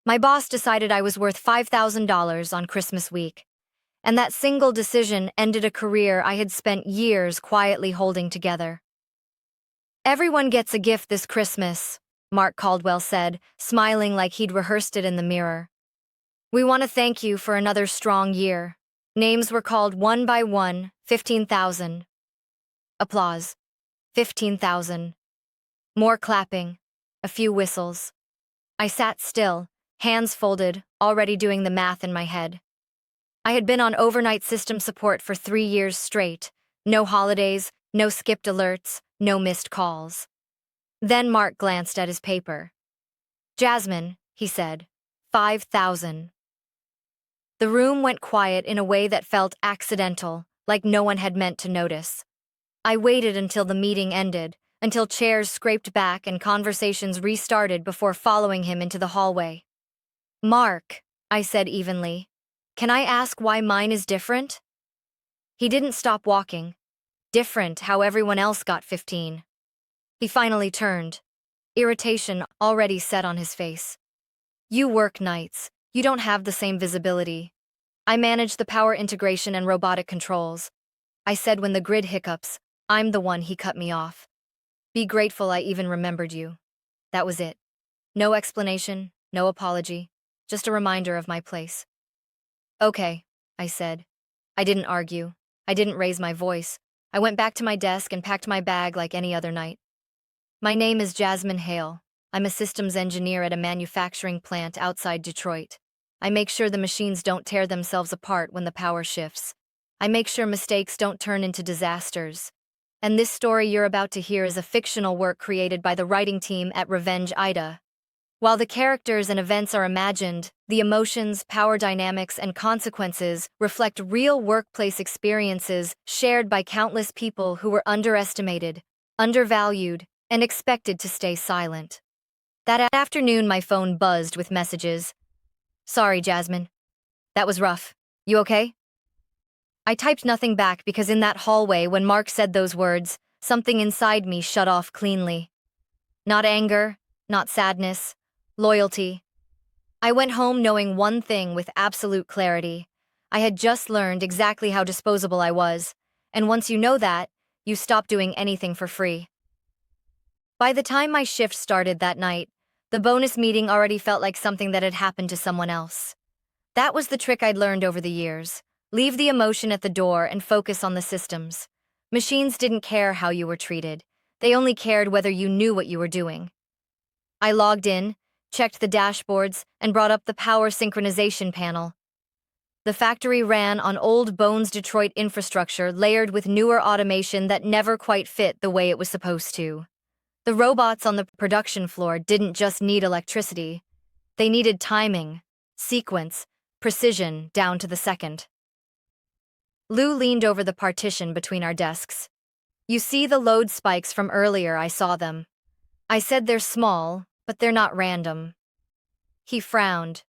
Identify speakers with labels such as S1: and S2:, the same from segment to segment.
S1: My boss decided I was worth $5,000 on Christmas week, and that single decision ended a career I had spent years quietly holding together. "Everyone gets a gift this Christmas," Mark Caldwell said, smiling like he'd rehearsed it in the mirror. "We want to thank you for another strong year." Names were called one by one, 15,000. Applause. 15,000. More clapping. A few whistles. I sat still, hands folded, already doing the math in my head. I had been on overnight system support for 3 years straight. No holidays, no skipped alerts, no missed calls. Then Mark glanced at his paper. "Jasmine," he said, 5,000. The room went quiet in a way that felt accidental, like no one had meant to notice. I waited until the meeting ended, until chairs scraped back and conversations restarted before following him into the hallway. "Mark," I said evenly, "can I ask why mine is different?" He didn't stop walking. Different how everyone else got 15. He finally turned, irritation already set on his face. "You work nights. You don't have the same visibility. I manage the power integration and robotic controls." I said when the grid hiccups. I'm the one he cut me off. "Be grateful I even remembered you." That was it. No explanation, no apology, just a reminder of my place. "Okay," I said. I didn't argue. I didn't raise my voice. I went back to my desk and packed my bag like any other night. "My name is Jasmine Hale. I'm a systems engineer at a manufacturing plant outside Detroit. I make sure the machines don't tear themselves apart when the power shifts. I make sure mistakes don't turn into disasters. And this story you're about to hear is a fictional work created by the writing team at RevengeAITA. While the characters and events are imagined, the emotions, power dynamics, and consequences reflect real workplace experiences shared by countless people who were underestimated, undervalued, and expected to stay silent. That afternoon, my phone buzzed with messages. "Sorry, Jasmine. That was rough. You okay?" I typed nothing back because in that hallway, when Mark said those words, something inside me shut off cleanly. Not anger, not sadness, loyalty. I went home knowing one thing with absolute clarity. I had just learned exactly how disposable I was, and once you know that, you stop doing anything for free. By the time my shift started that night, the bonus meeting already felt like something that had happened to someone else. That was the trick I'd learned over the years. Leave the emotion at the door and focus on the systems. Machines didn't care how you were treated. They only cared whether you knew what you were doing. I logged in, checked the dashboards, and brought up the power synchronization panel. The factory ran on old Bones Detroit infrastructure layered with newer automation that never quite fit the way it was supposed to. The robots on the production floor didn't just need electricity. They needed timing, sequence, precision down to the second. Lou leaned over the partition between our desks. "You see the load spikes from earlier, I saw them." I said, "They're small, but they're not random." He frowned.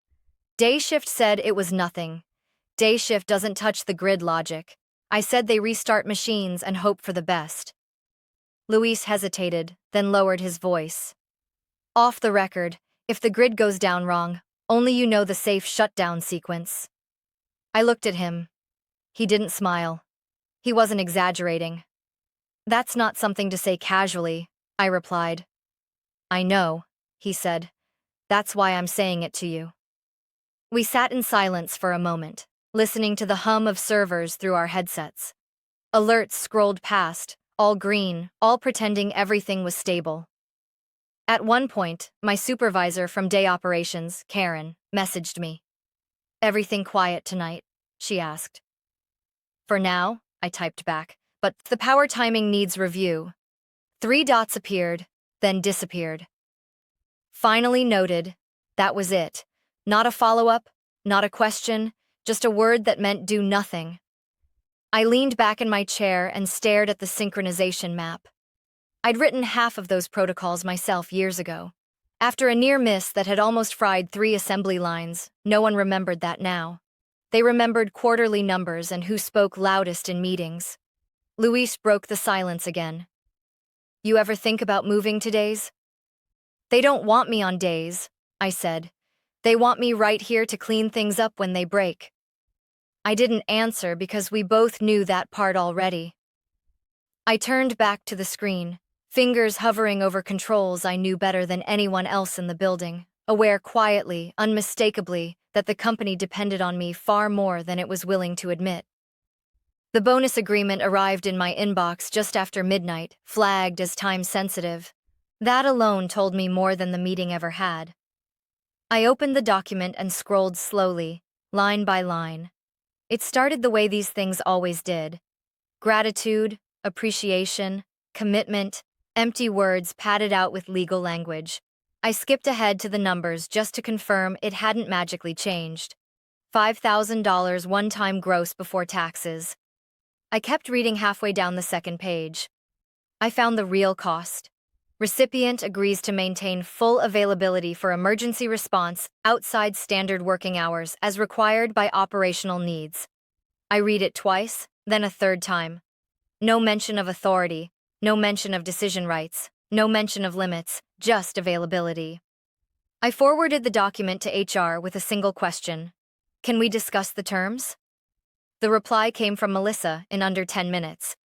S1: "Day shift said it was nothing. Day shift doesn't touch the grid logic." I said, "They restart machines and hope for the best." Luis hesitated, then lowered his voice. "Off the record, if the grid goes down wrong, only you know the safe shutdown sequence." I looked at him. He didn't smile. He wasn't exaggerating. "That's not something to say casually," I replied. "I know," he said. "That's why I'm saying it to you." We sat in silence for a moment, listening to the hum of servers through our headsets. Alerts scrolled past, all green, all pretending everything was stable. At one point, my supervisor from day operations, Karen, messaged me. "Everything quiet tonight?" she asked. "For now," I typed back, "but the power timing needs review." 3 dots appeared, then disappeared. "Finally noted." That was it. Not a follow-up, not a question, just a word that meant do nothing. I leaned back in my chair and stared at the synchronization map. I'd written half of those protocols myself years ago. After a near miss that had almost fried 3 assembly lines, no one remembered that now. They remembered quarterly numbers and who spoke loudest in meetings. Luis broke the silence again. "You ever think about moving to days?" "They don't want me on days," I said. They want me right here to clean things up when they break. I didn't answer because we both knew that part already. I turned back to the screen, fingers hovering over controls I knew better than anyone else in the building, aware quietly, unmistakably, that the company depended on me far more than it was willing to admit. The bonus agreement arrived in my inbox just after midnight, flagged as time-sensitive. That alone told me more than the meeting ever had. I opened the document and scrolled slowly, line by line. It started the way these things always did. Gratitude, appreciation, commitment, empty words padded out with legal language. I skipped ahead to the numbers just to confirm it hadn't magically changed. $5,000 one-time gross before taxes. I kept reading halfway down the second page. I found the real cost. Recipient agrees to maintain full availability for emergency response outside standard working hours as required by operational needs. I read it twice, then a third time. No mention of authority, no mention of decision rights, no mention of limits, just availability. I forwarded the document to HR with a single question. Can we discuss the terms? The reply came from Melissa in under 10 minutes.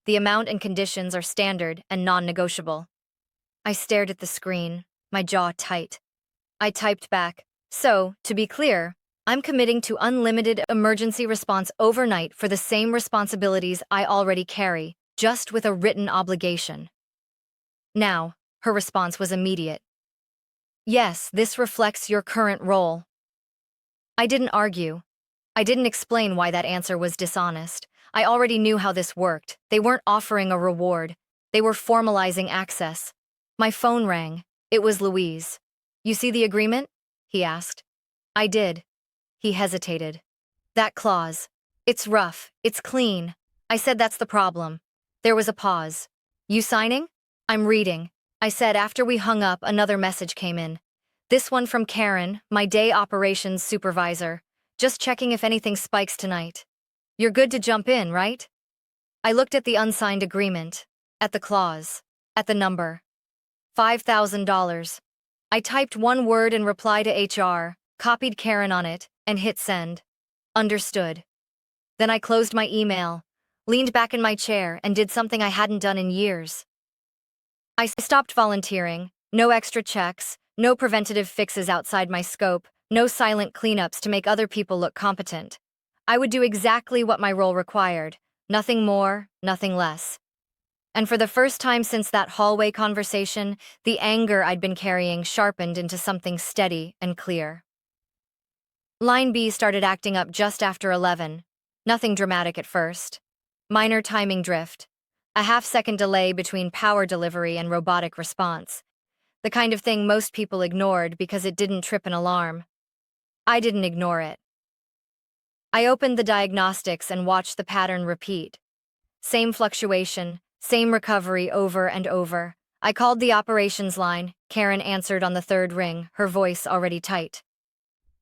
S1: The amount and conditions are standard and non-negotiable. I stared at the screen, my jaw tight. I typed back, so, to be clear, I'm committing to unlimited emergency response overnight for the same responsibilities I already carry, just with a written obligation. Now, her response was immediate. Yes, this reflects your current role. I didn't argue. I didn't explain why that answer was dishonest. I already knew how this worked. They weren't offering a reward. They were formalizing access. My phone rang. It was Louise. You see the agreement? He asked. I did. He hesitated. That clause. It's rough. It's clean. I said that's the problem. There was a pause. You signing? I'm reading. I said after we hung up, another message came in. This one from Karen, my day operations supervisor. Just checking if anything spikes tonight. You're good to jump in, right? I looked at the unsigned agreement, at the clause, at the number. $5,000. I typed one word in reply to HR, copied Karen on it, and hit send. Understood. Then I closed my email, leaned back in my chair, and did something I hadn't done in years. I stopped volunteering, no extra checks, no preventative fixes outside my scope, no silent cleanups to make other people look competent. I would do exactly what my role required, nothing more, nothing less. And for the first time since that hallway conversation, the anger I'd been carrying sharpened into something steady and clear. Line B started acting up just after 11. Nothing dramatic at first. Minor timing drift. A half-second delay between power delivery and robotic response. The kind of thing most people ignored because it didn't trip an alarm. I didn't ignore it. I opened the diagnostics and watched the pattern repeat. Same fluctuation, same recovery over and over. I called the operations line. Karen answered on the third ring, her voice already tight.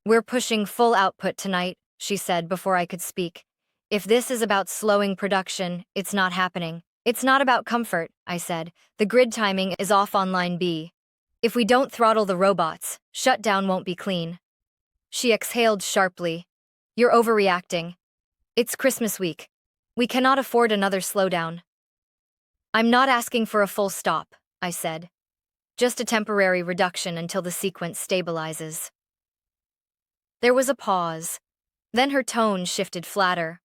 S1: We're pushing full output tonight, she said before I could speak. If this is about slowing production, it's not happening. It's not about comfort, I said. The grid timing is off on line B. If we don't throttle the robots, shutdown won't be clean. She exhaled sharply. You're overreacting. It's Christmas week. We cannot afford another slowdown. I'm not asking for a full stop, I said. Just a temporary reduction until the sequence stabilizes. There was a pause. Then her tone shifted flatter.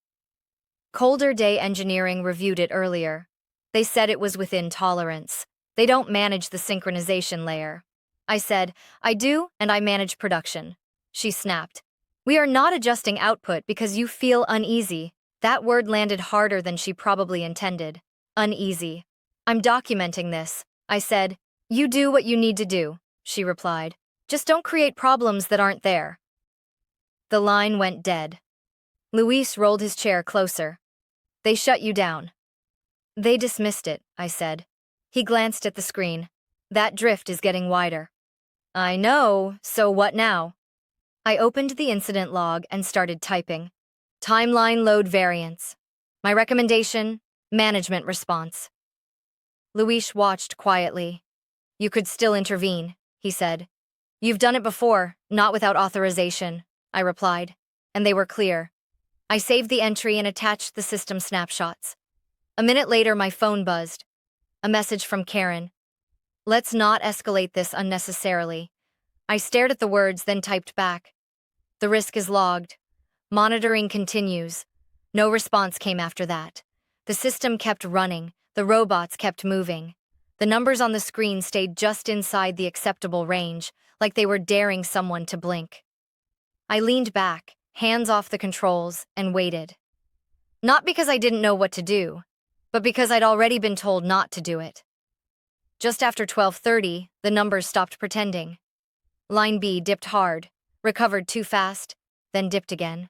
S1: Colder Day Engineering reviewed it earlier. They said it was within tolerance. They don't manage the synchronization layer. I said, I do, and I manage production. She snapped. We are not adjusting output because you feel uneasy. That word landed harder than she probably intended. Uneasy. I'm documenting this. I said, you do what you need to do, she replied. Just don't create problems that aren't there. The line went dead. Luis rolled his chair closer. They shut you down. They dismissed it, I said. He glanced at the screen. That drift is getting wider. I know, so what now? I opened the incident log and started typing. Timeline load variance. My recommendation, management response. Luis watched quietly. You could still intervene, he said. You've done it before, not without authorization, I replied, and they were clear. I saved the entry and attached the system snapshots. A minute later, my phone buzzed. A message from Karen. Let's not escalate this unnecessarily. I stared at the words, then typed back. The risk is logged. Monitoring continues. No response came after that. The system kept running. The robots kept moving. The numbers on the screen stayed just inside the acceptable range, like they were daring someone to blink. I leaned back, hands off the controls, and waited. Not because I didn't know what to do, but because I'd already been told not to do it. Just after 12:30, the numbers stopped pretending. Line B dipped hard, recovered too fast, then dipped again.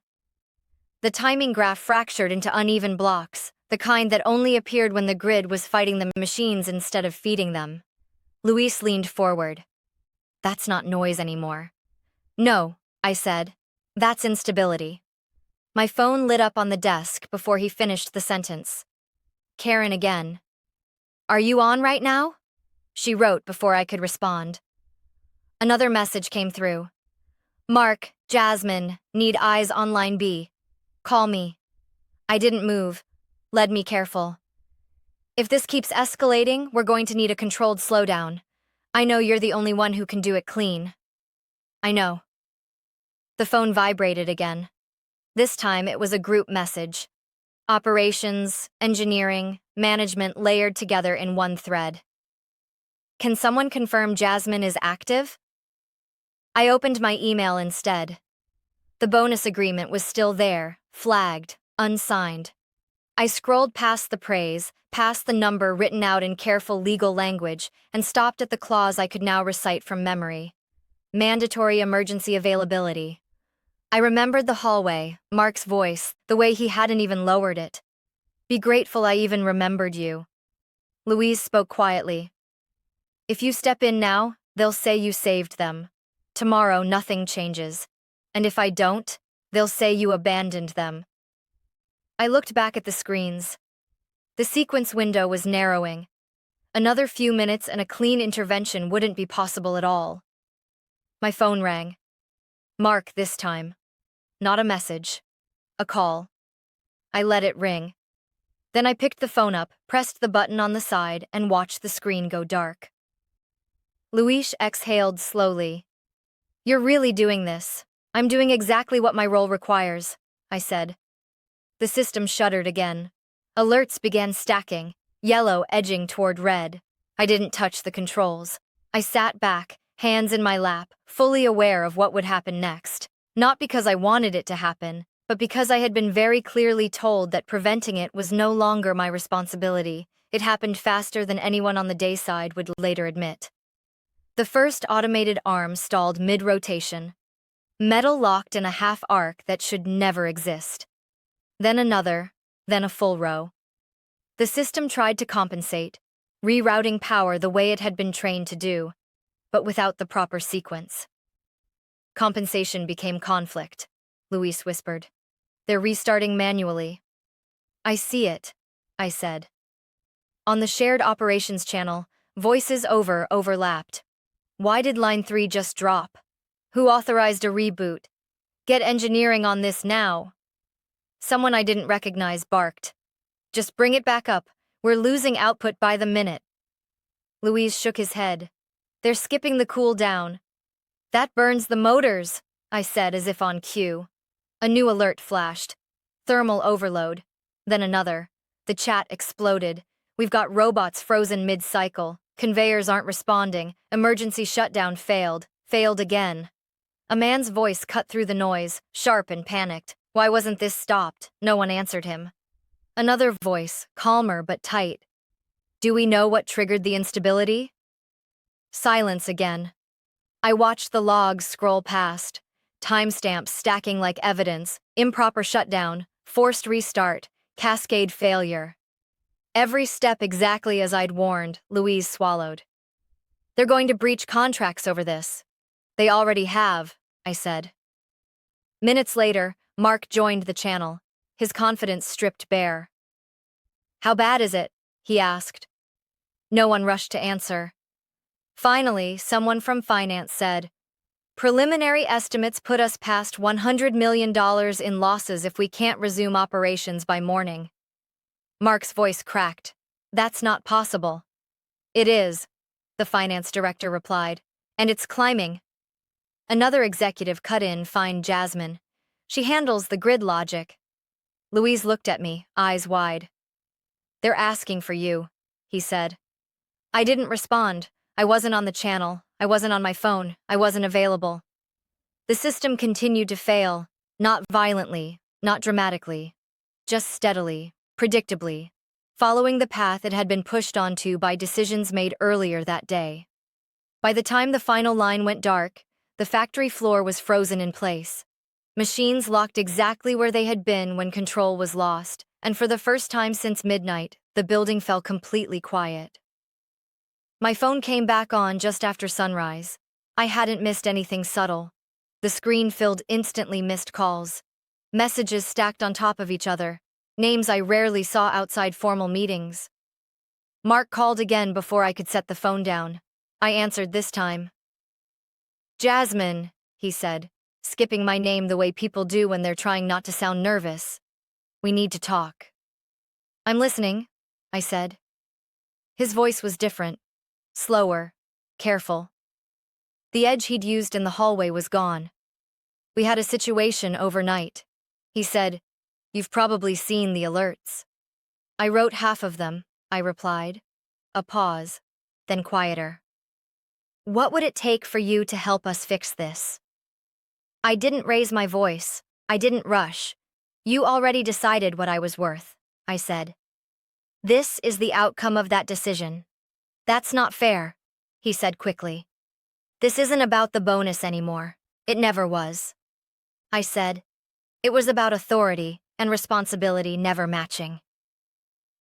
S1: The timing graph fractured into uneven blocks, the kind that only appeared when the grid was fighting the machines instead of feeding them. Luis leaned forward. That's not noise anymore. No, I said. That's instability. My phone lit up on the desk before he finished the sentence. Karen again. Are you on right now? She wrote before I could respond. Another message came through. Mark, Jasmine, need eyes on line B. Call me. I didn't move. Led me careful. If this keeps escalating, we're going to need a controlled slowdown. I know you're the only one who can do it clean. I know. The phone vibrated again. This time it was a group message. Operations, engineering, management layered together in one thread. Can someone confirm Jasmine is active? I opened my email instead. The bonus agreement was still there, flagged, unsigned. I scrolled past the praise, past the number written out in careful legal language, and stopped at the clause I could now recite from memory. Mandatory emergency availability. I remembered the hallway, Mark's voice, the way he hadn't even lowered it. Be grateful I even remembered you. Louise spoke quietly. If you step in now, they'll say you saved them. Tomorrow, nothing changes. And if I don't, they'll say you abandoned them. I looked back at the screens. The sequence window was narrowing. Another few minutes and a clean intervention wouldn't be possible at all. My phone rang. Mark this time. Not a message. A call. I let it ring. Then I picked the phone up, pressed the button on the side, and watched the screen go dark. Luis exhaled slowly. You're really doing this. I'm doing exactly what my role requires, I said. The system shuddered again. Alerts began stacking, yellow edging toward red. I didn't touch the controls. I sat back, hands in my lap, fully aware of what would happen next. Not because I wanted it to happen, but because I had been very clearly told that preventing it was no longer my responsibility. It happened faster than anyone on the day side would later admit. The first automated arm stalled mid-rotation. Metal locked in a half arc that should never exist. Then another, then a full row. The system tried to compensate, rerouting power the way it had been trained to do, but without the proper sequence. Compensation became conflict, Luis whispered. They're restarting manually. I see it, I said. On the shared operations channel, voices overlapped. Why did line 3 just drop? Who authorized a reboot? Get engineering on this now. Someone I didn't recognize barked. Just bring it back up. We're losing output by the minute. Louise shook his head. They're skipping the cool down. That burns the motors, I said as if on cue. A new alert flashed. Thermal overload. Then another. The chat exploded. We've got robots frozen mid-cycle. Conveyors aren't responding. Emergency shutdown failed. Failed again. A man's voice cut through the noise, sharp and panicked. Why wasn't this stopped? No one answered him. Another voice, calmer but tight. Do we know what triggered the instability? Silence again. I watched the logs scroll past. Timestamps stacking like evidence. Improper shutdown. Forced restart. Cascade failure. Every step exactly as I'd warned, Louise swallowed. They're going to breach contracts over this. They already have, I said. Minutes later, Mark joined the channel, his confidence stripped bare. How bad is it? He asked. No one rushed to answer. Finally, someone from finance said, Preliminary estimates put us past $100 million in losses if we can't resume operations by morning. Mark's voice cracked. That's not possible. It is, the finance director replied. And it's climbing. Another executive cut in, fine Jasmine. She handles the grid logic. Louise looked at me, eyes wide. They're asking for you, he said. I didn't respond. I wasn't on the channel. I wasn't on my phone. I wasn't available. The system continued to fail, not violently, not dramatically, just steadily, predictably, following the path it had been pushed onto by decisions made earlier that day. By the time the final line went dark, the factory floor was frozen in place. Machines locked exactly where they had been when control was lost, and for the first time since midnight, the building fell completely quiet. My phone came back on just after sunrise. I hadn't missed anything subtle. The screen filled instantly missed calls. Messages stacked on top of each other. Names I rarely saw outside formal meetings. Mark called again before I could set the phone down. I answered this time. Jasmine, he said, skipping my name the way people do when they're trying not to sound nervous. We need to talk. I'm listening, I said. His voice was different, slower, careful. The edge he'd used in the hallway was gone. We had a situation overnight. He said, You've probably seen the alerts. I wrote half of them, I replied. A pause, then quieter. What would it take for you to help us fix this? I didn't raise my voice. I didn't rush. You already decided what I was worth, I said. This is the outcome of that decision. That's not fair, he said quickly. This isn't about the bonus anymore. It never was. I said. It was about authority and responsibility never matching.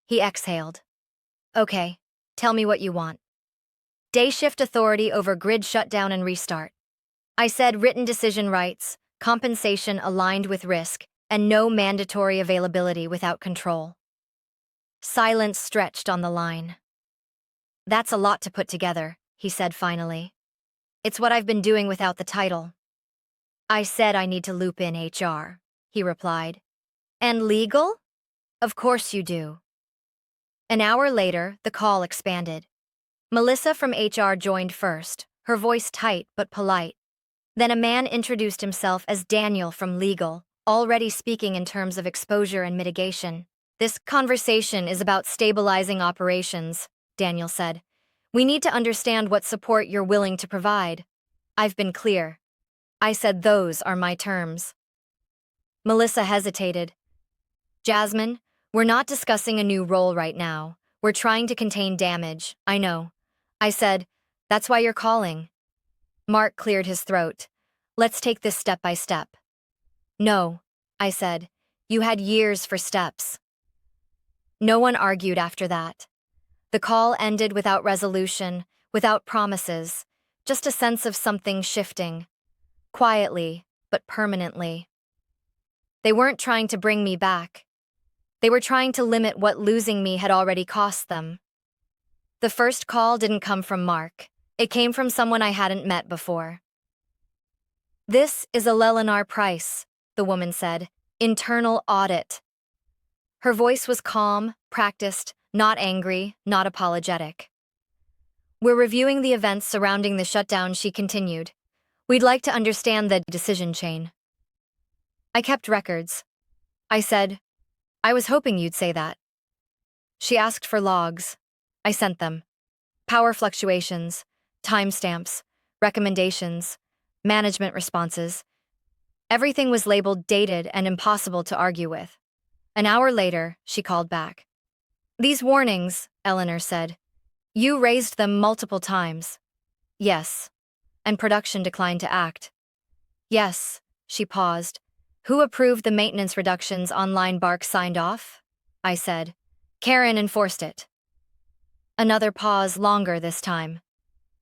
S1: He exhaled. Okay, tell me what you want. Day shift authority over grid shutdown and restart. I said written decision rights, compensation aligned with risk, and no mandatory availability without control. Silence stretched on the line. That's a lot to put together, he said finally. It's what I've been doing without the title. I said I need to loop in HR, he replied. And legal? Of course you do. An hour later, the call expanded. Melissa from HR joined first, her voice tight but polite. Then a man introduced himself as Daniel from legal, already speaking in terms of exposure and mitigation. This conversation is about stabilizing operations, Daniel said. We need to understand what support you're willing to provide. I've been clear. I said those are my terms. Melissa hesitated. Jasmine, we're not discussing a new role right now. We're trying to contain damage, I know. I said, that's why you're calling. Mark cleared his throat. Let's take this step by step. No, I said. You had years for steps. No one argued after that. The call ended without resolution, without promises, just a sense of something shifting. Quietly, but permanently. They weren't trying to bring me back. They were trying to limit what losing me had already cost them. The first call didn't come from Mark. It came from someone I hadn't met before. This is Eleanor Price, the woman said. Internal audit. Her voice was calm, practiced, not angry, not apologetic. We're reviewing the events surrounding the shutdown, she continued. We'd like to understand the decision chain. I kept records. I said, I was hoping you'd say that. She asked for logs. I sent them. Power fluctuations, timestamps, recommendations, management responses. Everything was labeled dated and impossible to argue with. An hour later, she called back. These warnings, Eleanor said. You raised them multiple times. Yes. And production declined to act. Yes, she paused. Who approved the maintenance reductions online? Bark signed off? I said. Karen enforced it. Another pause, longer this time.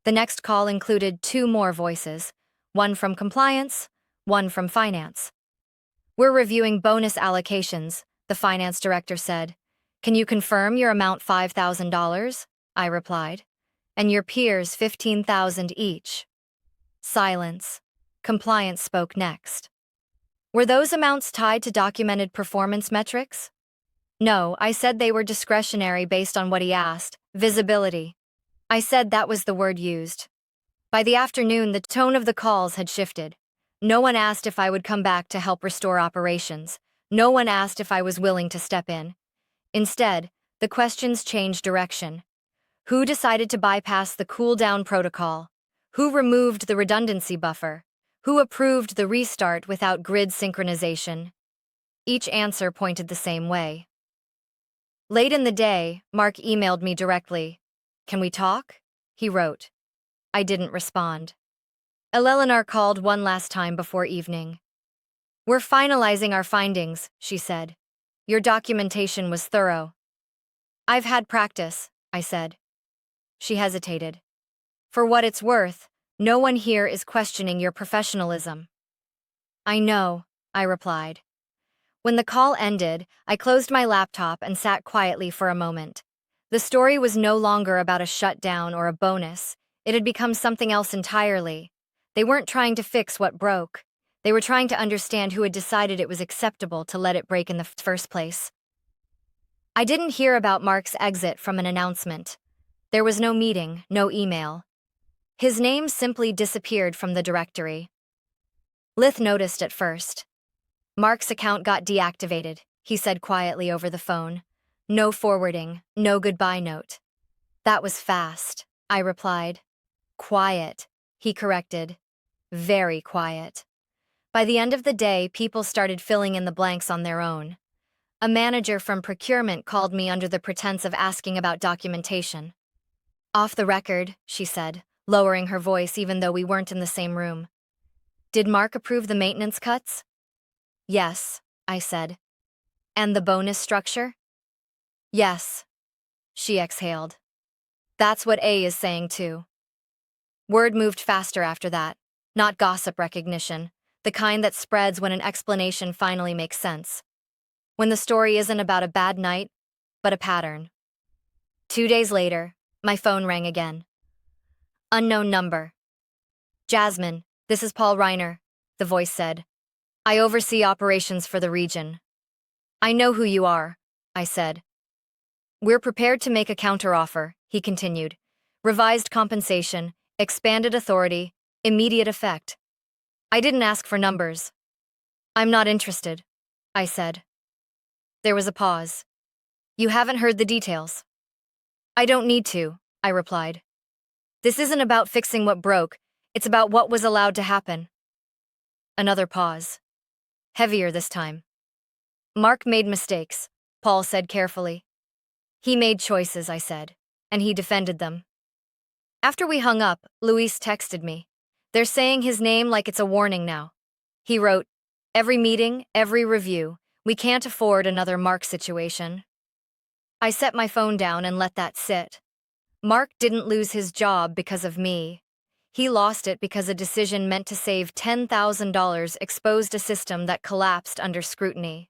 S1: The next call included 2 more voices, one from compliance, one from finance. We're reviewing bonus allocations, the finance director said. Can you confirm your amount $5,000? I replied. And your peers $15,000 each. Silence. Compliance spoke next. Were those amounts tied to documented performance metrics? No, I said they were discretionary based on what he asked. Visibility. I said that was the word used. By the afternoon, the tone of the calls had shifted. No one asked if I would come back to help restore operations. No one asked if I was willing to step in. Instead, the questions changed direction. Who decided to bypass the cool-down protocol? Who removed the redundancy buffer? Who approved the restart without grid synchronization? Each answer pointed the same way. Late in the day, Mark emailed me directly. "Can we talk?" he wrote. I didn't respond. Eleanor called one last time before evening. "We're finalizing our findings," she said. "Your documentation was thorough." "I've had practice," I said. She hesitated. "For what it's worth, no one here is questioning your professionalism." "I know," I replied. When the call ended, I closed my laptop and sat quietly for a moment. The story was no longer about a shutdown or a bonus. It had become something else entirely. They weren't trying to fix what broke. They were trying to understand who had decided it was acceptable to let it break in the first place. I didn't hear about Mark's exit from an announcement. There was no meeting, no email. His name simply disappeared from the directory. Lith noticed at first. "Mark's account got deactivated," he said quietly over the phone. "No forwarding, no goodbye note." "That was fast," I replied. "Quiet," he corrected. "Very quiet." By the end of the day, people started filling in the blanks on their own. A manager from procurement called me under the pretense of asking about documentation. "Off the record," she said, lowering her voice even though we weren't in the same room. "Did Mark approve the maintenance cuts?" "Yes," I said. "And the bonus structure?" "Yes." She exhaled. "That's what A is saying too." Word moved faster after that, not gossip recognition, the kind that spreads when an explanation finally makes sense. When the story isn't about a bad night, but a pattern. 2 days later, my phone rang again. Unknown number. "Jasmine, this is Paul Reiner," the voice said. "I oversee operations for the region." "I know who you are," I said. "We're prepared to make a counteroffer," he continued. "Revised compensation, expanded authority, immediate effect." I didn't ask for numbers. "I'm not interested," I said. There was a pause. "You haven't heard the details." "I don't need to," I replied. "This isn't about fixing what broke, it's about what was allowed to happen." Another pause. Heavier this time. "Mark made mistakes," Paul said carefully. "He made choices," I said, "and he defended them." After we hung up, Luis texted me. "They're saying his name like it's a warning now." He wrote, "Every meeting, every review, we can't afford another Mark situation." I set my phone down and let that sit. Mark didn't lose his job because of me. He lost it because a decision meant to save $10,000 exposed a system that collapsed under scrutiny.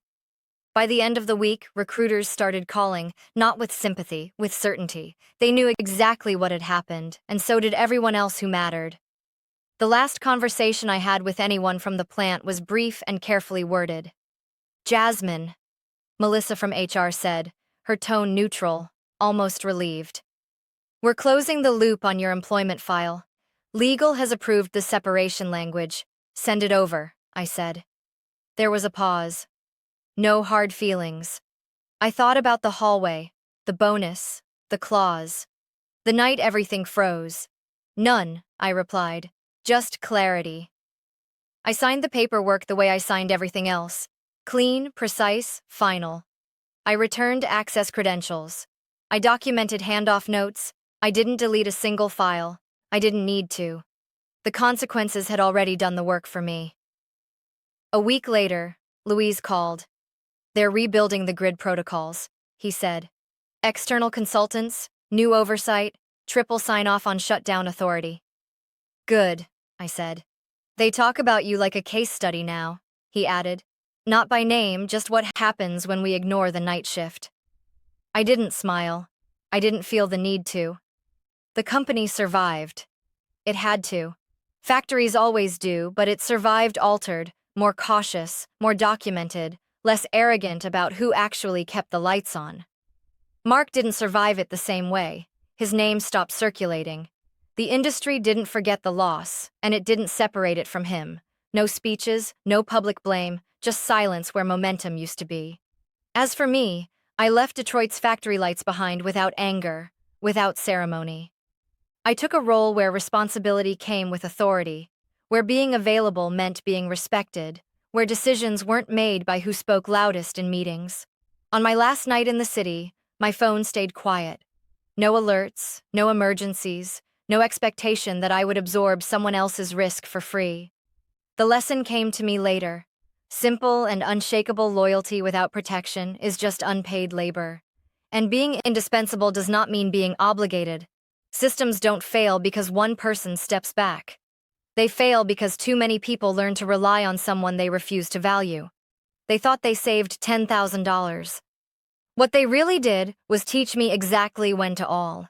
S1: By the end of the week, recruiters started calling, not with sympathy, with certainty. They knew exactly what had happened, and so did everyone else who mattered. The last conversation I had with anyone from the plant was brief and carefully worded. "Jasmine," Melissa from HR said, her tone neutral, almost relieved. "We're closing the loop on your employment file. Legal has approved the separation language. Send it over," I said. There was a pause. No hard feelings. I thought about the hallway, the bonus, the clause. The night everything froze. "None," I replied. "Just clarity." I signed the paperwork the way I signed everything else. Clean, precise, final. I returned access credentials. I documented handoff notes. I didn't delete a single file. I didn't need to. The consequences had already done the work for me. A week later, Louise called. "They're rebuilding the grid protocols," he said. "External consultants, new oversight, triple sign-off on shutdown authority." "Good," I said. "They talk about you like a case study now," he added. "Not by name, just what happens when we ignore the night shift." I didn't smile. I didn't feel the need to. The company survived. It had to. Factories always do, but it survived altered, more cautious, more documented, less arrogant about who actually kept the lights on. Mark didn't survive it the same way. His name stopped circulating. The industry didn't forget the loss, and it didn't separate it from him. No speeches, no public blame, just silence where momentum used to be. As for me, I left Detroit's factory lights behind without anger, without ceremony. I took a role where responsibility came with authority, where being available meant being respected, where decisions weren't made by who spoke loudest in meetings. On my last night in the city, my phone stayed quiet. No alerts, no emergencies, no expectation that I would absorb someone else's risk for free. The lesson came to me later. Simple and unshakable loyalty without protection is just unpaid labor. And being indispensable does not mean being obligated. Systems don't fail because one person steps back. They fail because too many people learn to rely on someone they refuse to value. They thought they saved $10,000. What they really did was teach me exactly when to all.